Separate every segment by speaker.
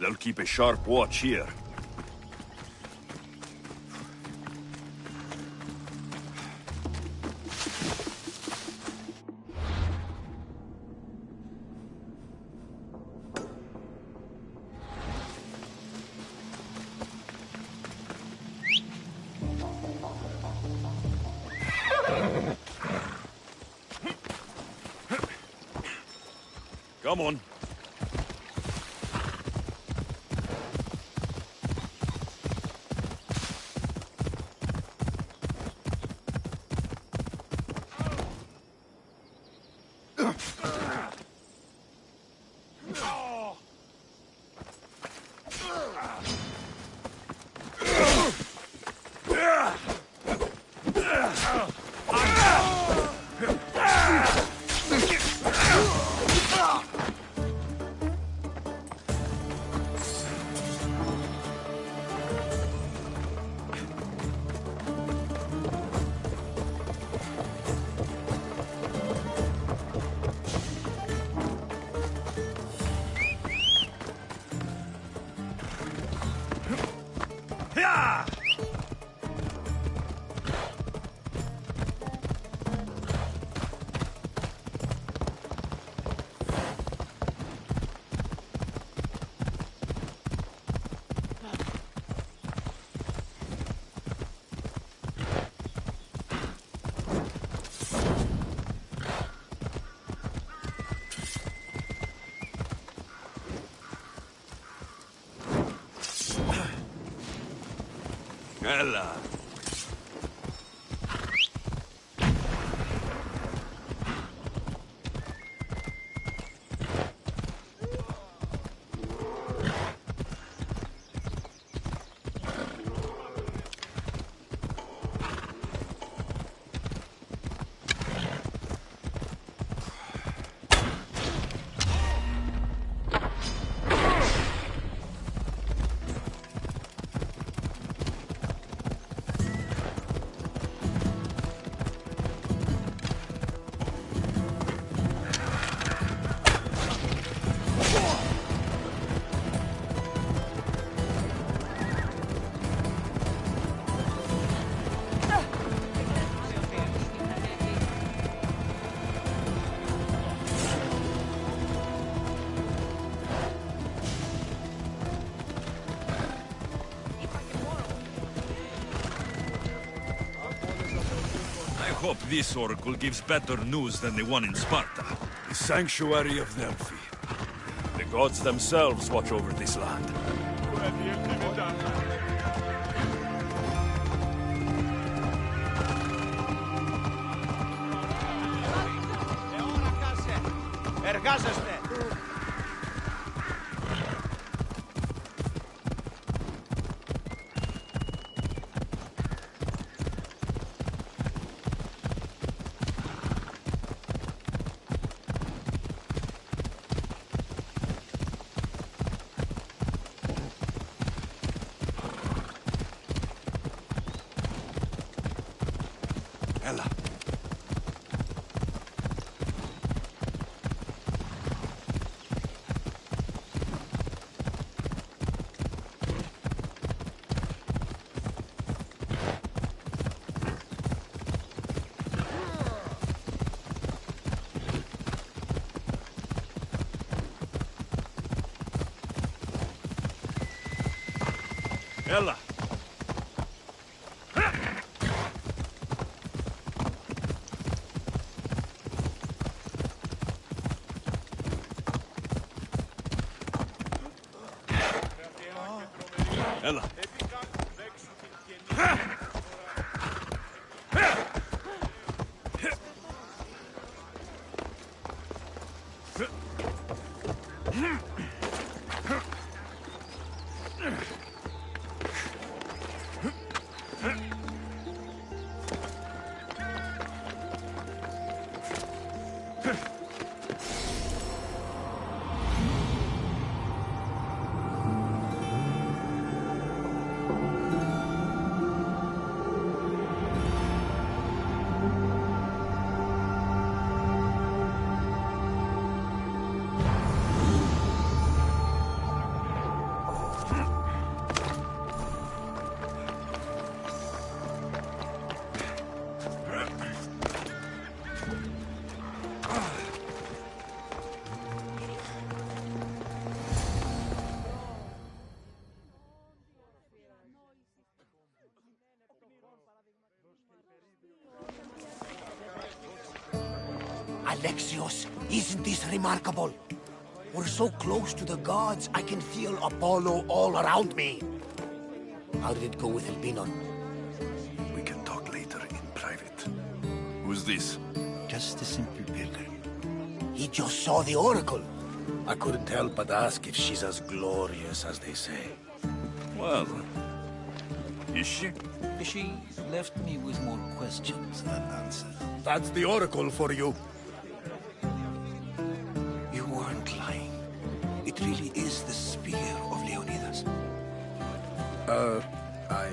Speaker 1: They'll keep a sharp watch here. Come on. Ella. I hope this oracle gives better news than the one in Sparta. The sanctuary of Delphi. The gods themselves watch over this land. Ella. Ella. Ella.
Speaker 2: Alexios, isn't this remarkable? We're so close to the gods, I can feel Apollo all around me. How did it go with Elpinon?
Speaker 1: We can talk later in private. Who's this?
Speaker 2: Just a simple pilgrim. He just saw the oracle. I couldn't help but ask if she's as glorious as they say.
Speaker 1: Well, is she?
Speaker 3: She left me with more questions than answers.
Speaker 2: That's the oracle for you.
Speaker 3: You weren't lying. It really is the spear of Leonidas.
Speaker 2: I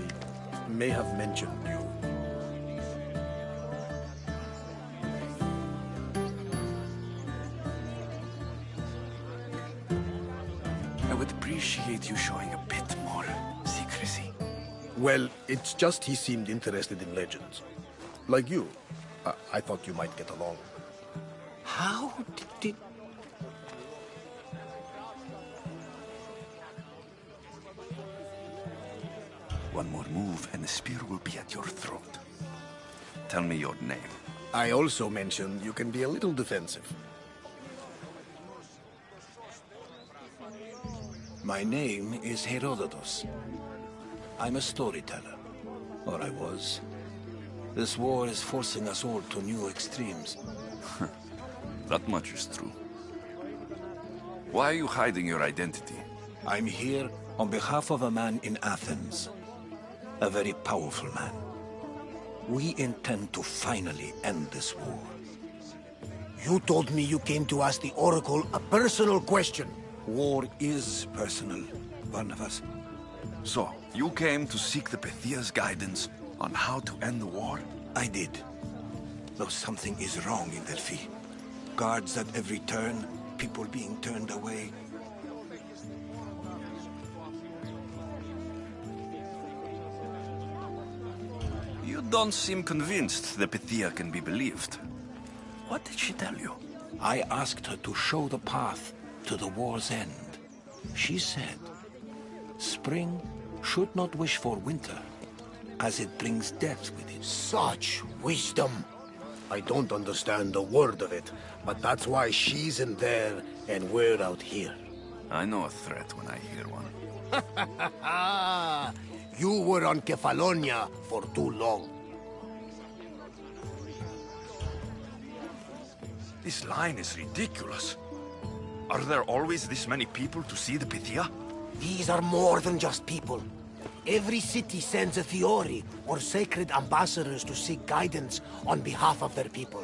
Speaker 2: may have mentioned you.
Speaker 1: I would appreciate you showing a bit more secrecy.
Speaker 2: Well, it's just he seemed interested in legends. Like you. I thought you might get along.
Speaker 3: How did...
Speaker 1: One more move and the spear will be at your throat. Tell me your name.
Speaker 2: I also mentioned you can be a little defensive.
Speaker 3: My name is Herodotus. I'm a storyteller. Or I was. This war is forcing us all to new extremes.
Speaker 1: That much is true. Why are you hiding your identity?
Speaker 3: I'm here on behalf of a man in Athens. A very powerful man. We intend to finally end this war.
Speaker 2: You told me you came to ask the oracle a personal question.
Speaker 3: War is personal, Barnabas.
Speaker 1: So, you came to seek the Pythia's guidance on how to end the war?
Speaker 3: I did. Though something is wrong in Delphi. Guards at every turn, people being turned away.
Speaker 1: You don't seem convinced the Pythia can be believed. What did she tell you?
Speaker 3: I asked her to show the path to the war's end. She said, spring should not wish for winter, as it brings death with it.
Speaker 2: Such wisdom. I don't understand a word of it, but that's why she's in there and we're out here.
Speaker 1: I know a threat when I hear one.
Speaker 2: You were on Kefalonia for too long.
Speaker 1: This line is ridiculous. Are there always this many people to see the Pythia?
Speaker 2: These are more than just people. Every city sends a Fiori, or sacred ambassadors to seek guidance on behalf of their people.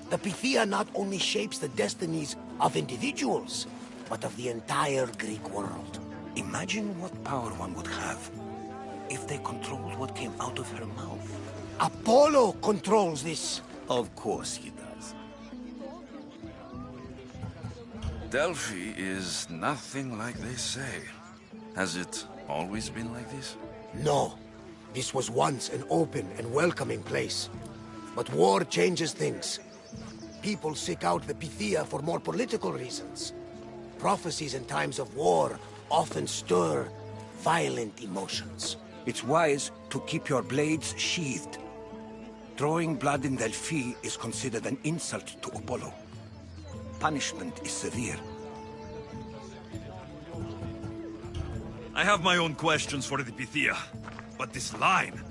Speaker 2: The Pythia not only shapes the destinies of individuals, but of the entire Greek world.
Speaker 3: Imagine what power one would have if they controlled what came out of her mouth.
Speaker 2: Apollo controls this.
Speaker 3: Of course he does.
Speaker 1: Delphi is nothing like they say. Has it always been like this?
Speaker 2: No. This was once an open and welcoming place. But war changes things. People seek out the Pythia for more political reasons. Prophecies in times of war often stir violent emotions.
Speaker 3: It's wise to keep your blades sheathed. Drawing blood in Delphi is considered an insult to Apollo. Punishment is severe.
Speaker 1: I have my own questions for the Pythia. But this line...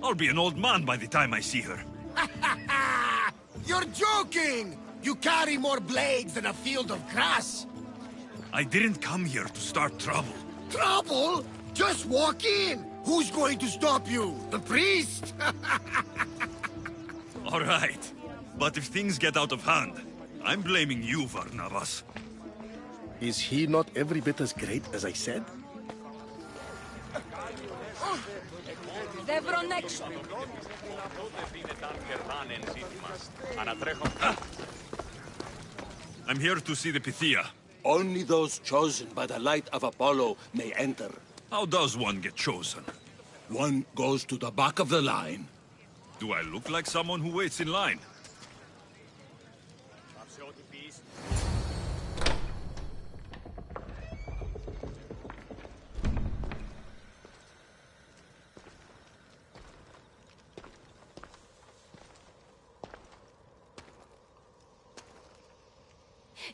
Speaker 1: I'll be an old man by the time I see her.
Speaker 2: You're joking! You carry more blades than a field of grass!
Speaker 1: I didn't come here to start trouble.
Speaker 2: Trouble? Just walk in! Who's going to stop you? The priest?
Speaker 1: All right. But if things get out of hand, I'm blaming you, Barnabas.
Speaker 2: Is he not every bit as great as I said?
Speaker 1: I'm here to see the Pythia.
Speaker 4: Only those chosen by the light of Apollo may enter.
Speaker 1: How does one get chosen?
Speaker 4: One goes to the back of the line.
Speaker 1: Do I look like someone who waits in line?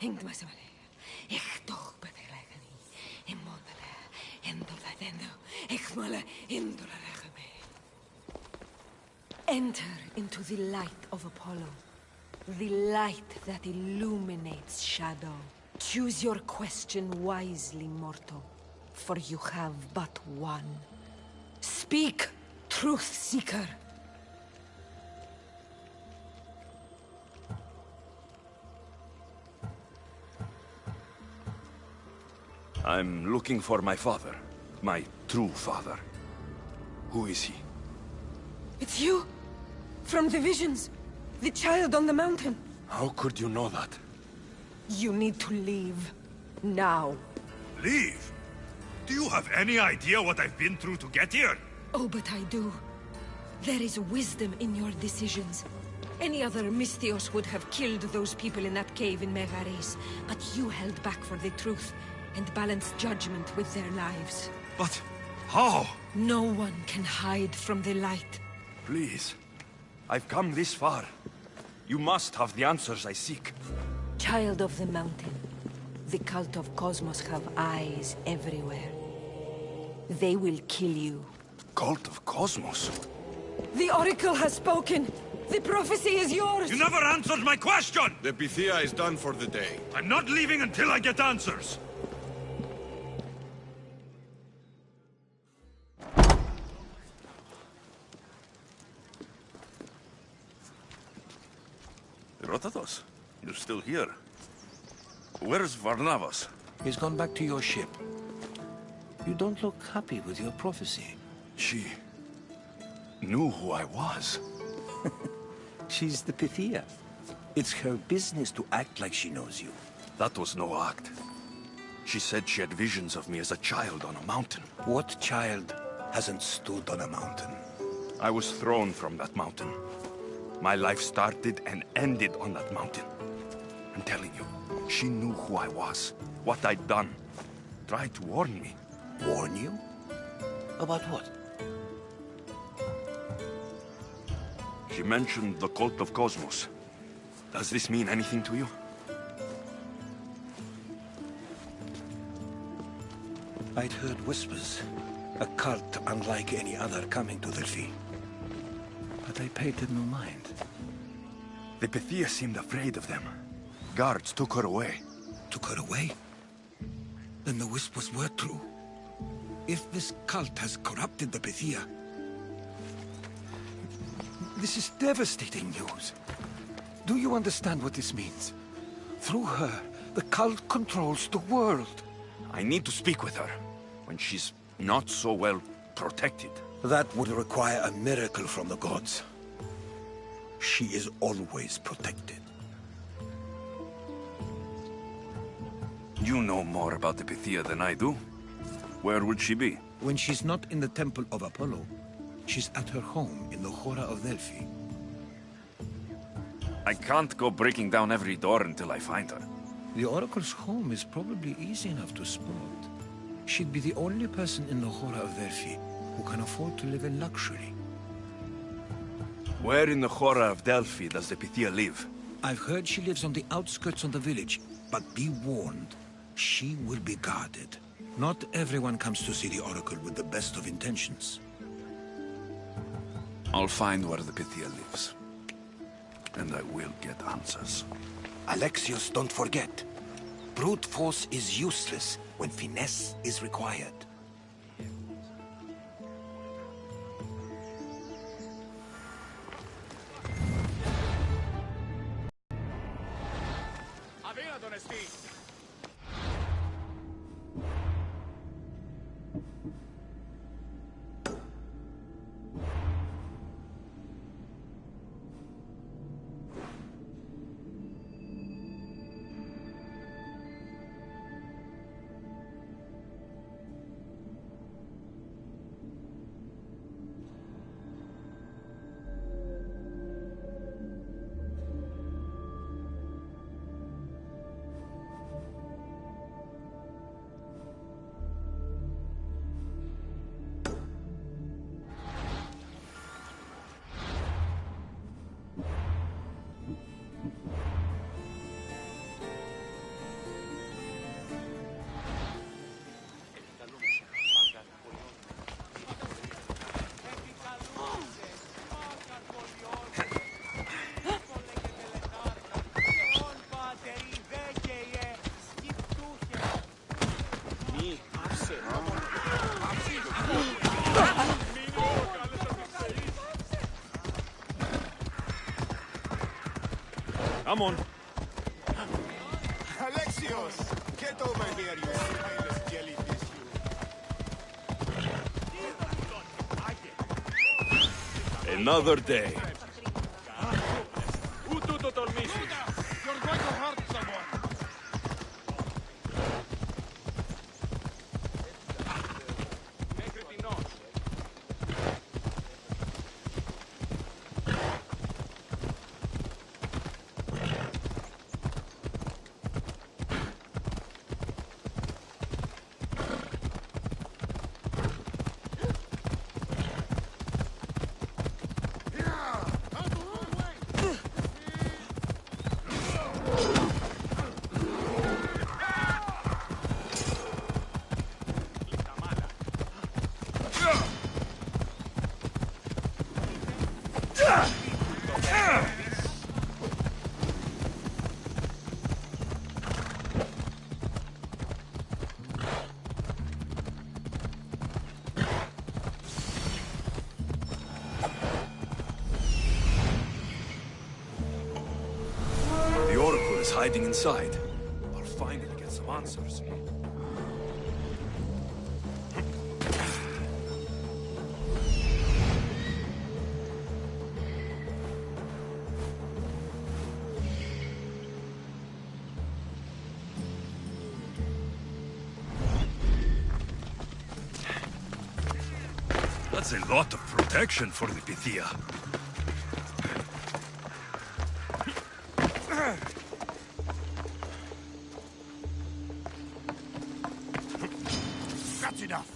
Speaker 5: Ingdmasmale, Echtoch Betelagani, Immondale, Indoladendo, Echmala, Indolagame. Enter into the light of Apollo, the light that illuminates shadow. Choose your question wisely, mortal, for you have but one. Speak, truth seeker.
Speaker 1: I'm looking for my father. My true father. Who is he?
Speaker 5: It's you! From the visions! The child on the mountain!
Speaker 1: How could you know that?
Speaker 5: You need to leave. Now.
Speaker 1: Leave? Do you have any idea what I've been through to get here?
Speaker 5: Oh, but I do. There is wisdom in your decisions. Any other Mystios would have killed those people in that cave in Megares, but you held back for the truth and balanced judgment with their lives.
Speaker 1: But how?
Speaker 5: No one can hide from the light.
Speaker 1: Please. I've come this far. You must have the answers I seek.
Speaker 5: Child of the mountain, the cult of Cosmos have eyes everywhere. They will kill you.
Speaker 1: Cult of Cosmos?
Speaker 5: The Oracle has spoken! The prophecy is yours!
Speaker 1: You never answered my question!
Speaker 6: The Pythia is done for the day.
Speaker 1: I'm not leaving until I get answers! Rotatos, you're still here. Where's Varnavas?
Speaker 3: He's gone back to your ship. You don't look happy with your prophecy.
Speaker 1: She knew who I was.
Speaker 3: She's the Pythia. It's her business to act like she knows you.
Speaker 1: That was no act. She said she had visions of me as a child on a mountain.
Speaker 3: What child hasn't stood on a mountain?
Speaker 1: I was thrown from that mountain. My life started and ended on that mountain. I'm telling you, she knew who I was, what I'd done. Tried to warn me.
Speaker 3: Warn you? About what?
Speaker 1: She mentioned the cult of Cosmos. Does this mean anything to you?
Speaker 3: I'd heard whispers. A cult unlike any other coming to Delphi. But I paid it no mind.
Speaker 1: The Pythia seemed afraid of them. Guards took her away.
Speaker 3: Took her away? Then the whispers were true. If this cult has corrupted the Pythia... This is devastating news. Do you understand what this means? Through her, the cult controls the world.
Speaker 1: I need to speak with her, when she's not so well protected.
Speaker 3: That would require a miracle from the gods. She is always protected.
Speaker 1: You know more about the Pythia than I do. Where would she be?
Speaker 3: When she's not in the Temple of Apollo, she's at her home in the Hora of Delphi.
Speaker 1: I can't go breaking down every door until I find her.
Speaker 3: The Oracle's home is probably easy enough to spot. She'd be the only person in the Hora of Delphi who can afford to live in luxury.
Speaker 1: Where in the Hora of Delphi does the Pythia live?
Speaker 3: I've heard she lives on the outskirts of the village, but be warned, she will be guarded. Not everyone comes to see the Oracle with the best of intentions.
Speaker 1: I'll find where the Pythia lives. And I will get answers.
Speaker 3: Alexios, don't forget. Brute force is useless when finesse is required.
Speaker 1: Come on.
Speaker 6: Alexios! Get over here, you spineless jellyfish, you.
Speaker 1: Another day.
Speaker 6: You're going to hurt someone.
Speaker 1: The Oracle is hiding inside. I'll finally get some answers. That's a lot of protection for the Pythia.
Speaker 2: That's enough.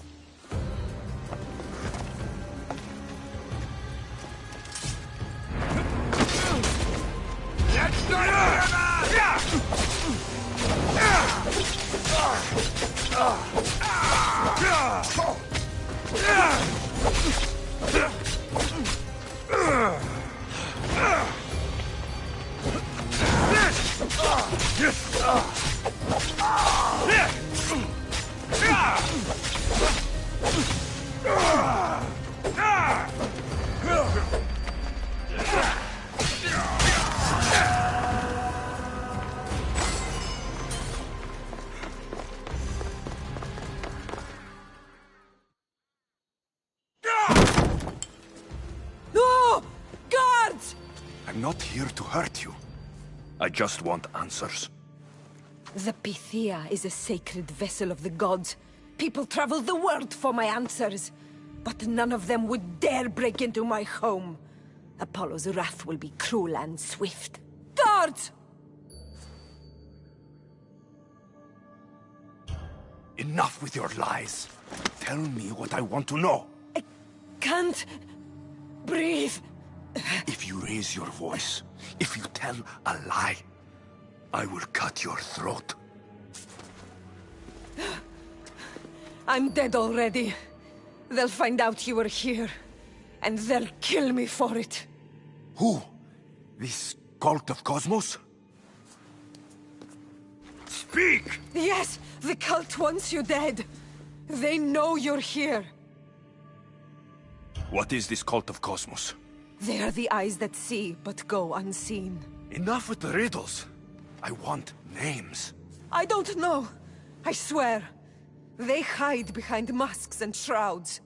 Speaker 5: No! Guards!
Speaker 1: I'm not here to hurt you. I just want answers.
Speaker 5: The Pythia is a sacred vessel of the gods. People travel the world for my answers. But none of them would dare break into my home. Apollo's wrath will be cruel and swift. Guards!
Speaker 1: Enough with your lies. Tell me what I want to know.
Speaker 5: I can't breathe.
Speaker 1: If you raise your voice, if you tell a lie, I will cut your throat.
Speaker 5: I'm dead already. They'll find out you were here, and they'll kill me for it.
Speaker 1: Who? This cult of Cosmos? Speak!
Speaker 5: Yes, the cult wants you dead. They know you're here.
Speaker 1: What is this cult of Cosmos?
Speaker 5: They are the eyes that see, but go unseen.
Speaker 1: Enough with the riddles. I want names.
Speaker 5: I don't know. I swear. They hide behind masks and shrouds.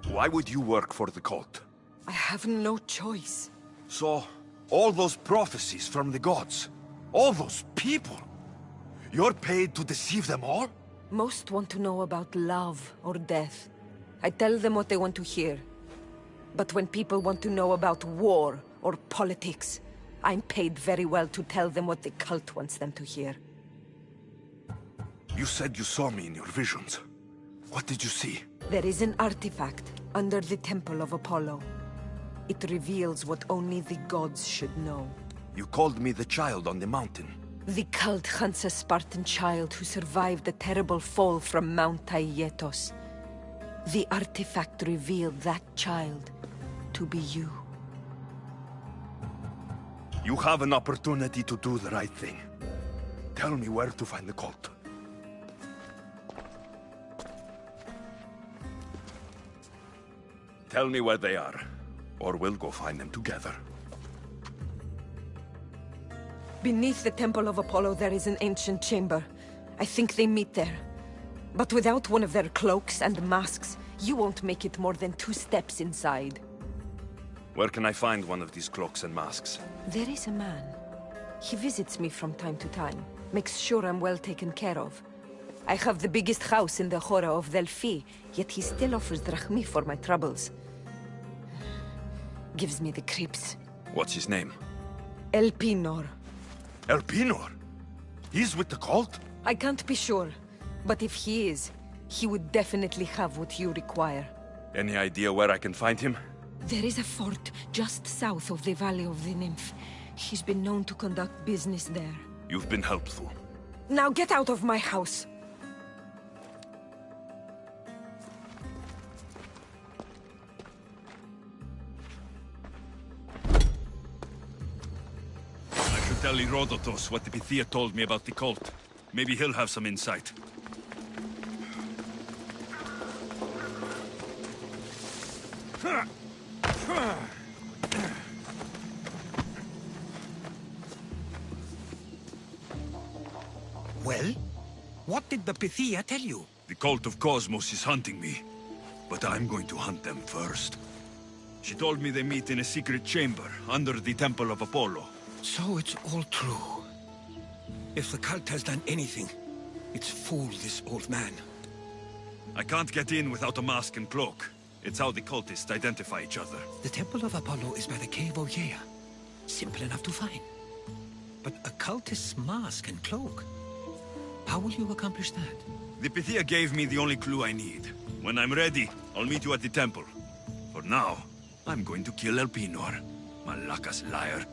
Speaker 1: Why would you work for the cult?
Speaker 5: I have no choice.
Speaker 1: So, all those prophecies from the gods, all those people, you're paid to deceive them all?
Speaker 5: Most want to know about love or death. I tell them what they want to hear. But when people want to know about war or politics, I'm paid very well to tell them what the cult wants them to hear.
Speaker 1: You said you saw me in your visions. What did you see?
Speaker 5: There is an artifact under the Temple of Apollo. It reveals what only the gods should know.
Speaker 1: You called me the child on the mountain.
Speaker 5: The cult hunts a Spartan child who survived the terrible fall from Mount Taygetos. The artifact revealed that child to be you.
Speaker 1: You have an opportunity to do the right thing. Tell me where to find the cult. Tell me where they are, or we'll go find them together.
Speaker 5: Beneath the Temple of Apollo, there is an ancient chamber. I think they meet there. But without one of their cloaks and masks, you won't make it more than 2 steps inside.
Speaker 1: Where can I find one of these cloaks and masks?
Speaker 5: There is a man. He visits me from time to time, makes sure I'm well taken care of. I have the biggest house in the Hora of Delphi, yet he still offers drachmi for my troubles. Gives me the creeps.
Speaker 1: What's his name?
Speaker 5: Elpinor.
Speaker 1: Elpinor? He's with the cult?
Speaker 5: I can't be sure, but if he is, he would definitely have what you require.
Speaker 1: Any idea where I can find him?
Speaker 5: There is a fort just south of the Valley of the Nymph. He's been known to conduct business there.
Speaker 1: You've been helpful.
Speaker 5: Now get out of my house!
Speaker 1: I should tell Herodotus what the Pythia told me about the cult. Maybe he'll have some insight.
Speaker 3: Well? What did the Pythia tell you?
Speaker 1: The cult of Cosmos is hunting me, but I'm going to hunt them first. She told me they meet in a secret chamber under the Temple of Apollo.
Speaker 3: So it's all true. If the cult has done anything, it's fooled this old man.
Speaker 1: I can't get in without a mask and cloak. It's how the cultists identify each other.
Speaker 3: The Temple of Apollo is by the Cave Ogyea. Simple enough to find. But a cultist's mask and cloak? How will you accomplish that?
Speaker 1: The Pythia gave me the only clue I need. When I'm ready, I'll meet you at the temple. For now, I'm going to kill Elpinor, Malaka's liar.